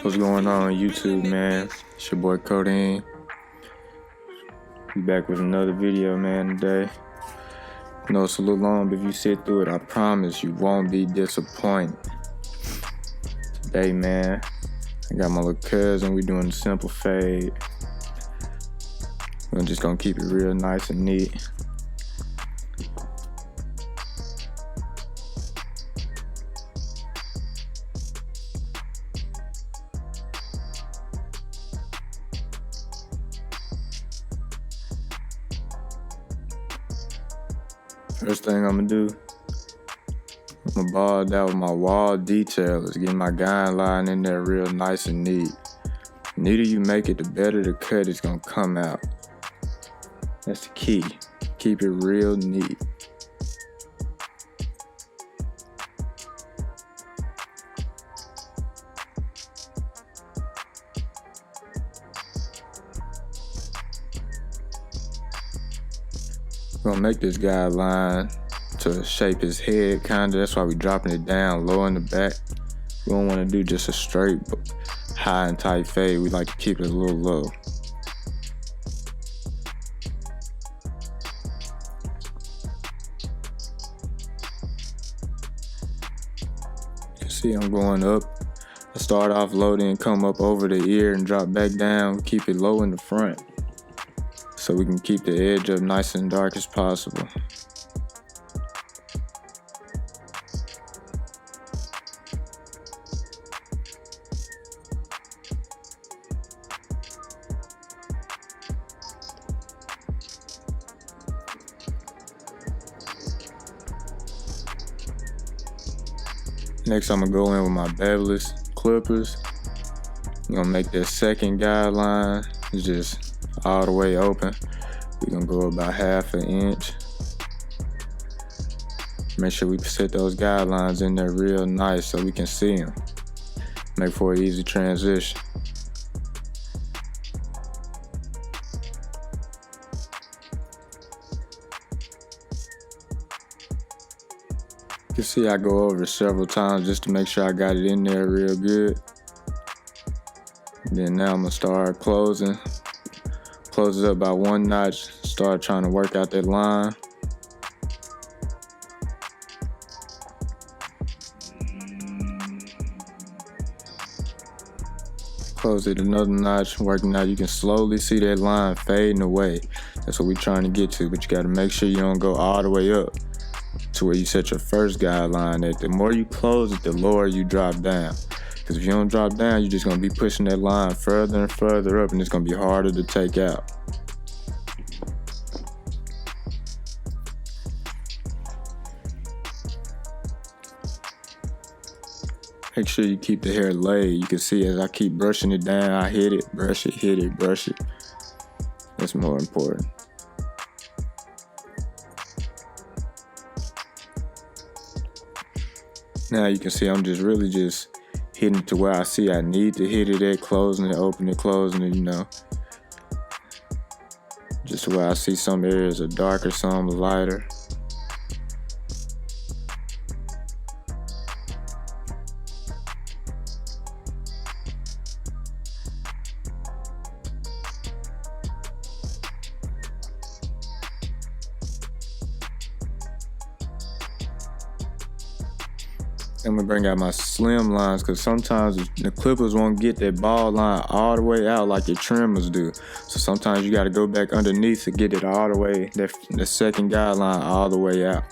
What's going on YouTube, man? It's your boy Codeine. Be back with another video, man, today. I know it's a little long, but if you sit through it, I promise you won't be disappointed. Today, man, I got my little cousin. We doing a simple fade. We're just gonna keep it real nice and neat. First thing I'm gonna do, I'm gonna ball that with my wall detailers, get my guideline in there real nice and neat. The neater you make it, the better the cut is gonna come out. That's the key. Keep it real neat. We're gonna make this guideline to shape his head, kinda. That's why we're dropping it down low in the back. We don't want to do just a straight high and tight fade. We like to keep it a little low. You can see I'm going up. I start off low, then come up over the ear and drop back down. Keep it low in the front, so we can keep the edge up nice and dark as possible. Next, I'm gonna go in with my beveless clippers. I'm gonna make that second guideline just all the way open. We're gonna go about 1/2 inch. Make sure we set those guidelines in there real nice so we can see them. Make for an easy transition. You can see I go over it several times just to make sure I got it in there real good. Then now I'm gonna start closing. Close it up by 1 notch. Start trying to work out that line. Close it another notch, working out. You can slowly see that line fading away. That's what we're trying to get to, but you gotta make sure you don't go all the way up to where you set your first guideline at. The more you close it, the lower you drop down. Because if you don't drop down, you're just gonna be pushing that line further and further up, and it's gonna be harder to take out. Make sure you keep the hair laid. You can see as I keep brushing it down, I hit it, brush it, hit it, brush it. That's more important. Now you can see I'm just really just hitting it to where I see I need to hit it at, closing it, opening it, closing it, you know. Just to where I see some areas are darker, some lighter. I'm gonna bring out my slim lines because sometimes the clippers won't get that ball line all the way out like your trimmers do. So sometimes you gotta go back underneath to get it all the way, the second guideline all the way out.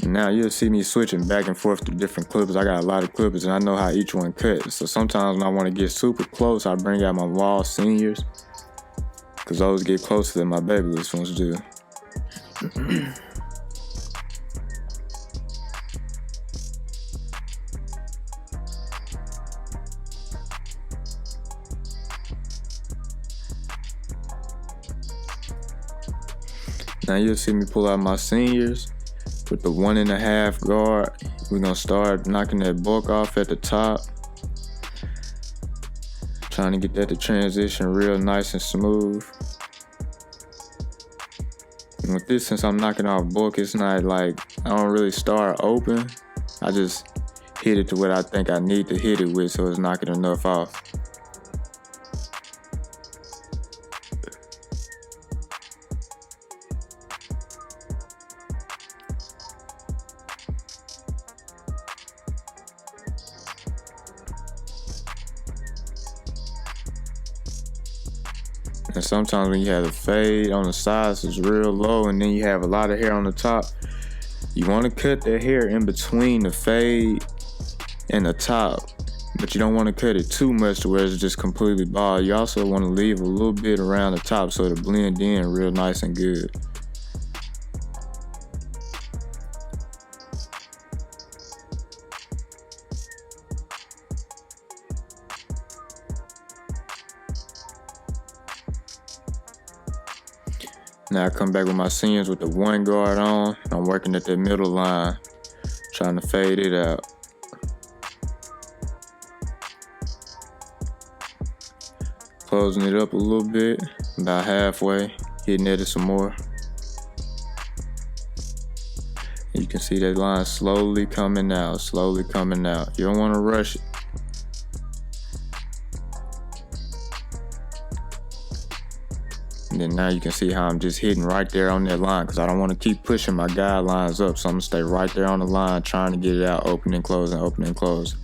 Now you'll see me switching back and forth to different clippers. I got a lot of clippers and I know how each one cuts. So sometimes when I wanna get super close, I bring out my wall seniors because those get closer than my babyless ones do. Now you'll see me pull out my seniors with the 1.5 guard. We're gonna start knocking that bulk off at the top. Trying to get that to transition real nice and smooth. And with this, since I'm knocking off bulk, it's not like I don't really start open. I just hit it to what I think I need to hit it with so it's knocking enough off. And sometimes when you have the fade on the sides, it's real low, and then you have a lot of hair on the top, you want to cut that hair in between the fade and the top, but you don't want to cut it too much to where it's just completely bald. You also want to leave a little bit around the top so it'll blend in real nice and good. Now I come back with my seams with the one guard on. I'm working at that middle line, trying to fade it out. Closing it up a little bit, about halfway, hitting it some more. You can see that line slowly coming out, slowly coming out. You don't want to rush it. And then now you can see how I'm just hitting right there on that line because I don't want to keep pushing my guidelines up. So I'm going to stay right there on the line trying to get it out, opening, closing, opening, closing.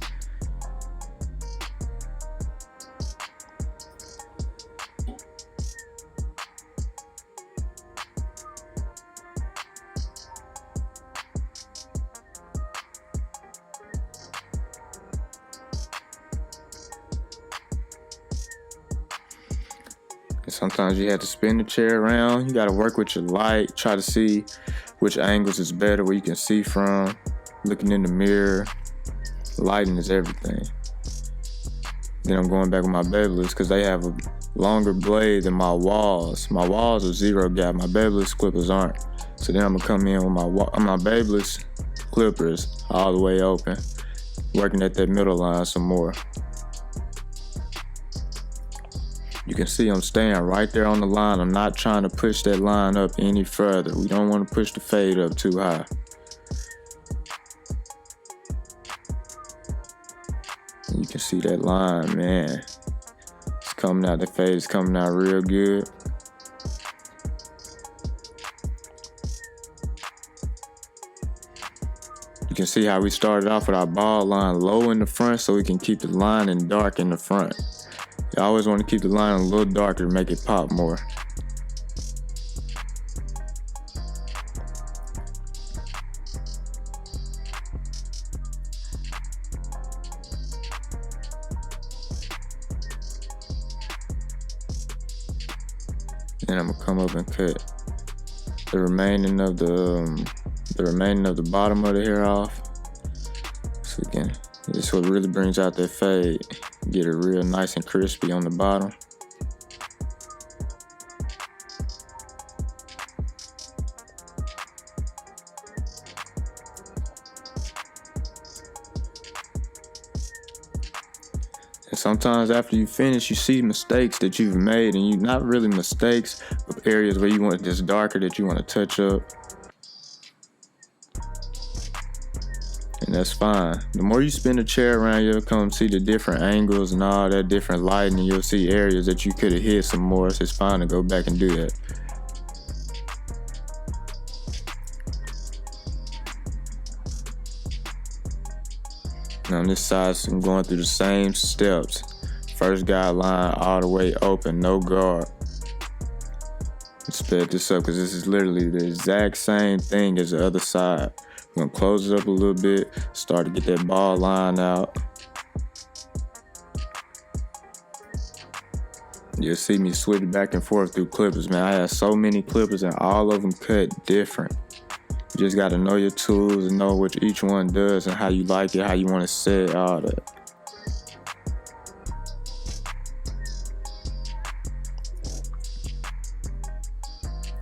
Sometimes you have to spin the chair around. You got to work with your light. Try to see which angles is better, where you can see from. Looking in the mirror. Lighting is everything. Then I'm going back with my Babyliss because they have a longer blade than my walls. My walls are zero gap. My Babyliss clippers aren't. So then I'm going to come in with my Babyliss clippers all the way open. Working at that middle line some more. You can see I'm staying right there on the line. I'm not trying to push that line up any further. We don't want to push the fade up too high. And you can see that line, man. It's coming out, the fade is coming out real good. You can see how we started off with our ball line low in the front so we can keep the line in dark in the front. You always want to keep the line a little darker to make it pop more. Then I'm gonna come up and cut the remaining of the bottom of the hair off. So again, this is what really brings out that fade. Get it real nice and crispy on the bottom. And sometimes after you finish, you see mistakes that you've made, and you not really mistakes, but areas where you want this darker that you want to touch up. And that's fine. The more you spin the chair around, you'll come see the different angles and all that different lighting, and you'll see areas that you could have hit some more. So it's fine to go back and do that. Now on this side, so I'm going through the same steps. First guideline all the way open, no guard. Let's sped this up because this is literally the exact same thing as the other side. I'm gonna close it up a little bit, start to get that ball line out. You'll see me switch back and forth through clippers, man. I have so many clippers and all of them cut different. You just gotta know your tools and know what each one does and how you like it, how you wanna set all that.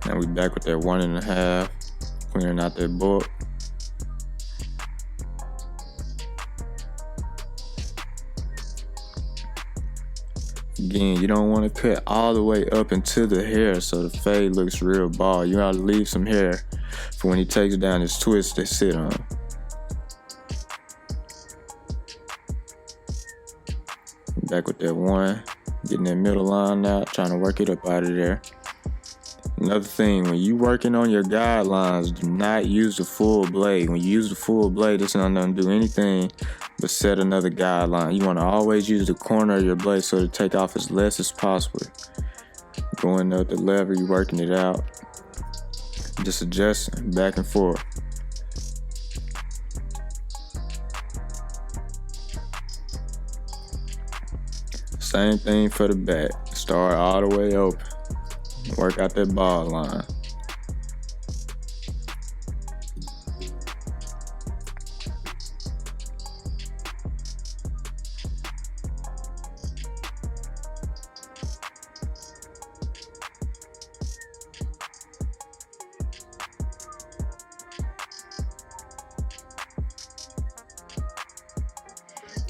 Now we back with that 1.5, clearing out that bulk. Again, you don't want to cut all the way up into the hair so the fade looks real bald. You gotta leave some hair for when he takes down his twist to sit on. back with that one, getting that middle line out, trying to work it up out of there. Another thing, when you working on your guidelines, do not use the full blade. When you use the full blade, it's not going to do anything but set another guideline. You want to always use the corner of your blade so to take off as less as possible. Going up the lever, you're working it out. Just adjusting back and forth. Same thing for the back. Start all the way open. Work out that ball line.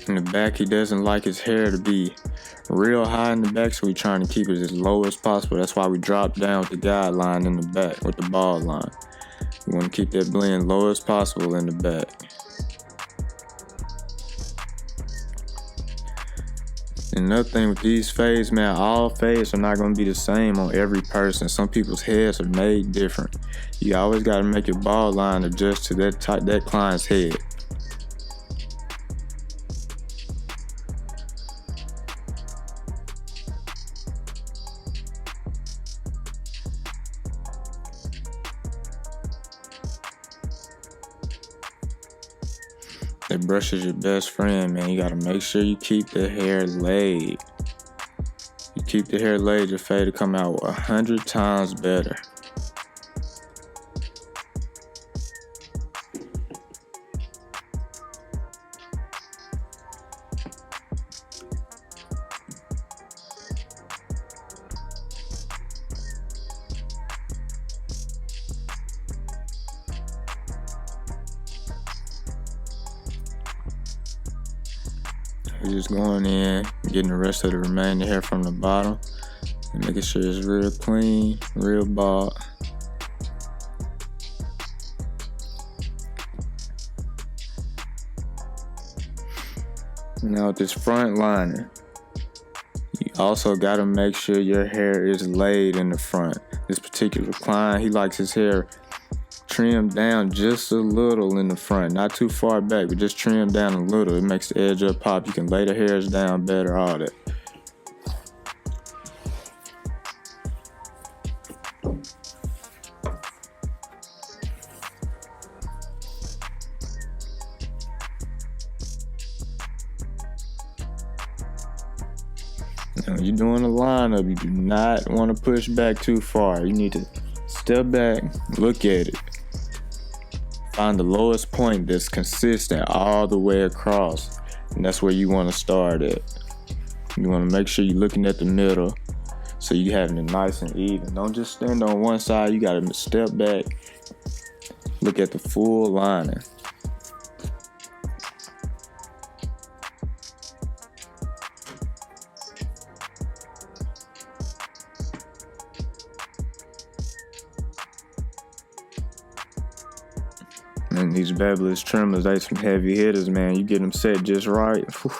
In the back, he doesn't like his hair to be real high in the back, so we're trying to keep it as low as possible. That's why we drop down with the guideline in the back with the ball line. We want to keep that blend low as possible in the back. Another thing with these fades, man, all fades are not going to be the same on every person. Some people's heads are made different. You always got to make your ball line adjust to that client's head. That brush is your best friend, man. You gotta make sure you keep the hair laid. You keep the hair laid, your fade will come out 100 times better. We're just going in, getting the rest of the remaining hair from the bottom, and making sure it's real clean, real bald. Now with this front liner, you also got to make sure your hair is laid in the front. This particular client, he likes his hair trimmed down just a little in the front, not too far back, but just trim down a little. It makes the edge up pop. You can lay the hairs down better, all that. Now, when you're doing a lineup, you do not want to push back too far. You need to step back, look at it. Find the lowest point that's consistent all the way across, and that's where you want to start at. You want to make sure you're looking at the middle so you're having it nice and even. Don't just stand on one side. You got to step back, look at the full lining. And these Babyless trimmers, they some heavy hitters, man. You get them set just right. Whew.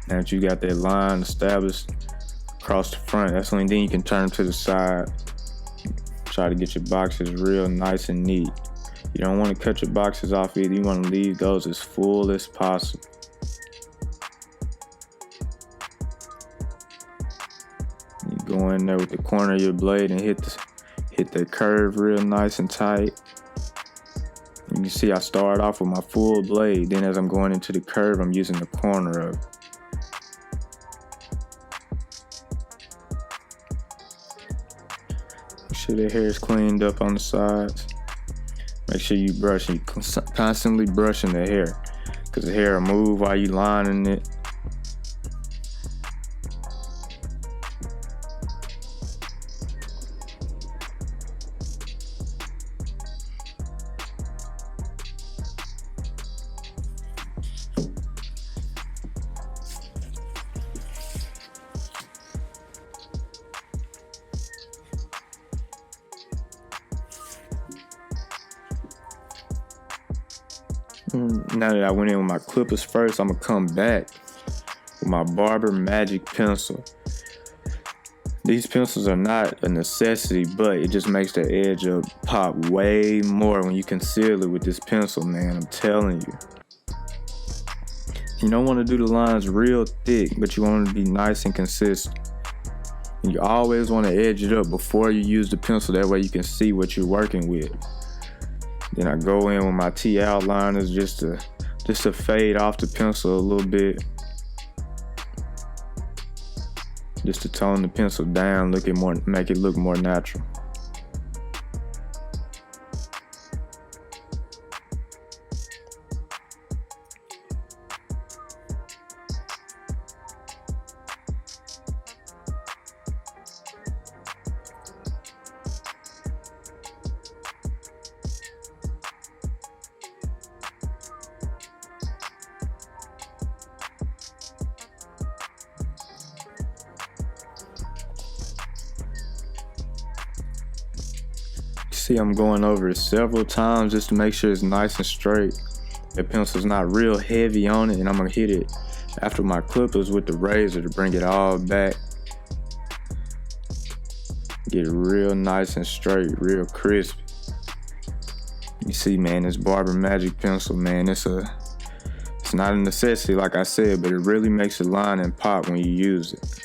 Now that you got that line established across the front, that's the only thing you can turn to the side. Try to get your boxes real nice and neat. You don't want to cut your boxes off either. You want to leave those as full as possible. You go in there with the corner of your blade and hit the curve real nice and tight. You can see I start off with my full blade. Then as I'm going into the curve, I'm using the corner of it. Make sure the hair is cleaned up on the sides. Make sure you brush. You constantly brushing the hair, because the hair will move while you lining it. Now that I went in with my clippers first, I'm gonna come back with my Barber Magic pencil. These pencils are not a necessity, but it just makes the edge up pop way more when you conceal it with this pencil, man. I'm telling you. You don't want to do the lines real thick, but you want to be nice and consistent. And you always want to edge it up before you use the pencil. That way you can see what you're working with. Then I go in with my T outliners just to fade off the pencil a little bit. Just to tone the pencil down, make it look more natural. See, I'm going over it several times just to make sure it's nice and straight. The pencil's not real heavy on it, and I'm gonna hit it after my clippers with the razor to bring it all back. Get it real nice and straight, real crisp. You see, man, this Barber Magic pencil, man, it's not a necessity, like I said, but it really makes a line and pop when you use it.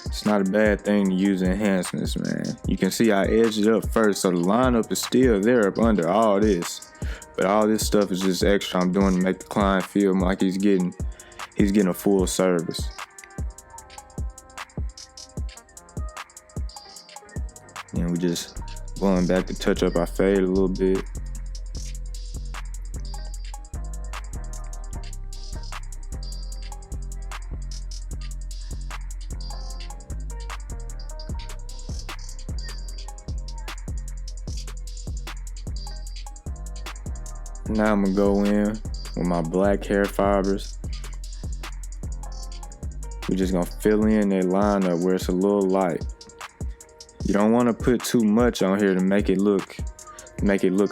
It's not a bad thing to use enhancements, man. You can see I edged it up first, so the lineup is still there up under all this. But all this stuff is just extra I'm doing to make the client feel like he's getting a full service. And we just going back to touch up our fade a little bit. Now I'm gonna go in with my black hair fibers. We're just gonna fill in that line up where it's a little light. You don't want to put too much on here to make it look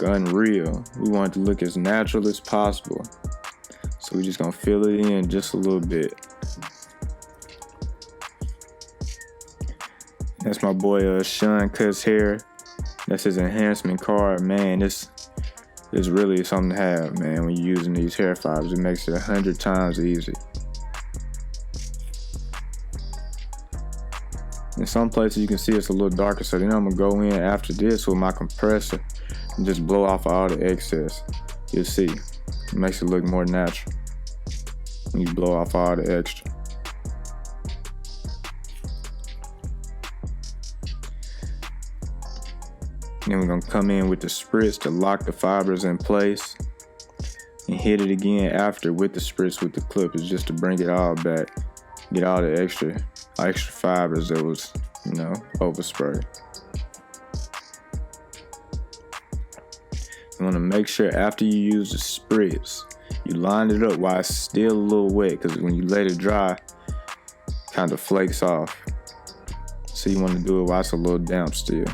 unreal. We want it to look as natural as possible. So we're just gonna fill it in just a little bit. That's my boy Sean Cuts hair. That's his enhancement card, man. This really something to have, man. When you're using these hair fibers, it makes it 100 times easier. In some places you can see it's a little darker, so then I'm gonna go in after this with my compressor and just blow off all the excess. You'll see, it makes it look more natural when you blow off all the extra. Then we're gonna come in with the spritz to lock the fibers in place and hit it again after with the spritz with the clippers just to bring it all back. Get all the extra fibers that was, overspray. You wanna make sure after you use the spritz, you line it up while it's still a little wet, because when you let it dry, it kind of flakes off. So you wanna do it while it's a little damp still.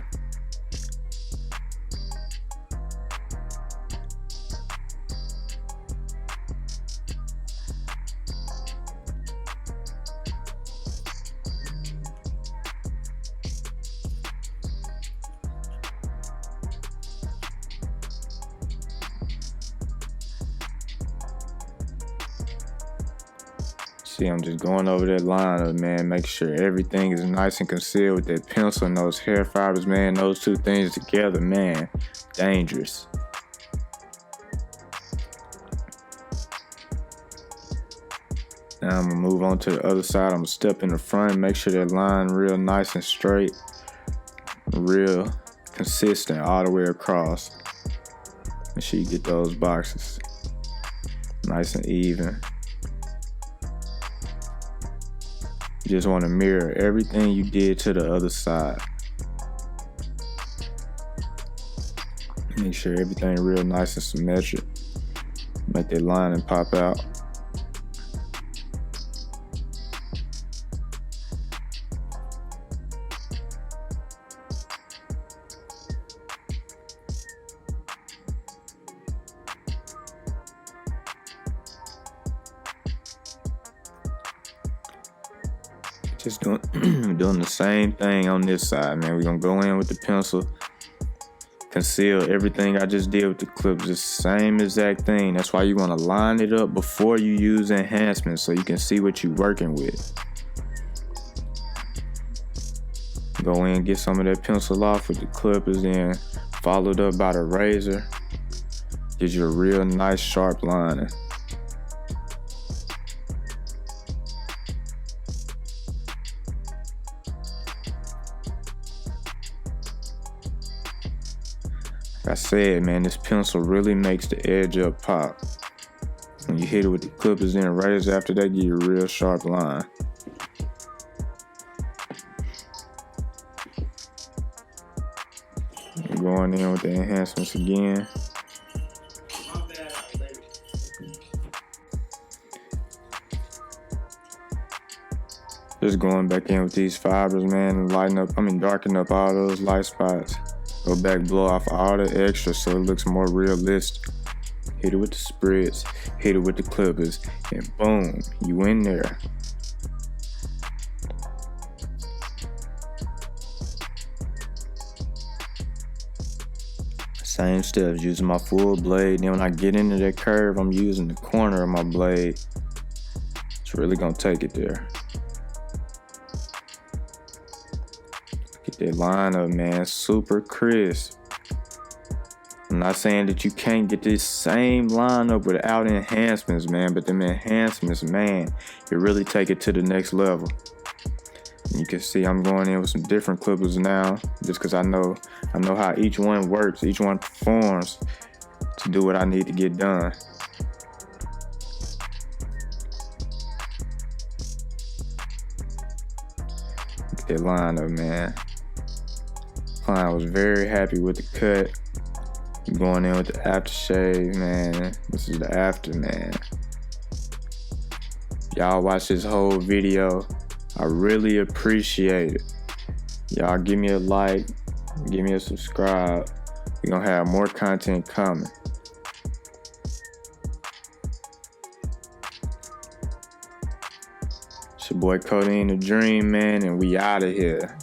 See, I'm just going over that line, man. Make sure everything is nice and concealed with that pencil and those hair fibers, man. Those two things together, man, dangerous. Now I'm gonna move on to the other side. I'm gonna step in the front, make sure that line real nice and straight, real consistent all the way across. Make sure you get those boxes nice and even. You just want to mirror everything you did to the other side. Make sure everything real nice and symmetric. Make that line and pop out. Just doing doing the same thing on this side, man. We're gonna go in with the pencil, conceal everything I just did with the clips, the same exact thing. That's why you want to line it up before you use enhancements so you can see what you're working with. Go in, get some of that pencil off with the clippers, then followed up by the razor. Gives you a real nice sharp line. Like I said, man, this pencil really makes the edge up pop. When you hit it with the clippers and razor after that, give you a real sharp line. Going in with the enhancements again. Just going back in with these fibers, man, and darken up all those light spots. Go back, blow off all the extra so it looks more realistic. Hit it with the spreads, hit it with the clippers, and boom, you in there. Same steps, using my full blade. Then when I get into that curve, I'm using the corner of my blade. It's really gonna take it there. Get that line up, man, super crisp. I'm not saying that you can't get this same line up without enhancements, man, but them enhancements, man, it really take it to the next level. You can see I'm going in with some different clippers now, just because I know how each one works, each one performs to do what I need to get done. Get that line up, man. Client was very happy with the cut. Going in with the aftershave, man. This is the after, man. Y'all watch this whole video. I really appreciate it. Y'all give me a like, give me a subscribe. We're gonna have more content coming. It's your boy Codeine da.dreamm, man, and we out of here.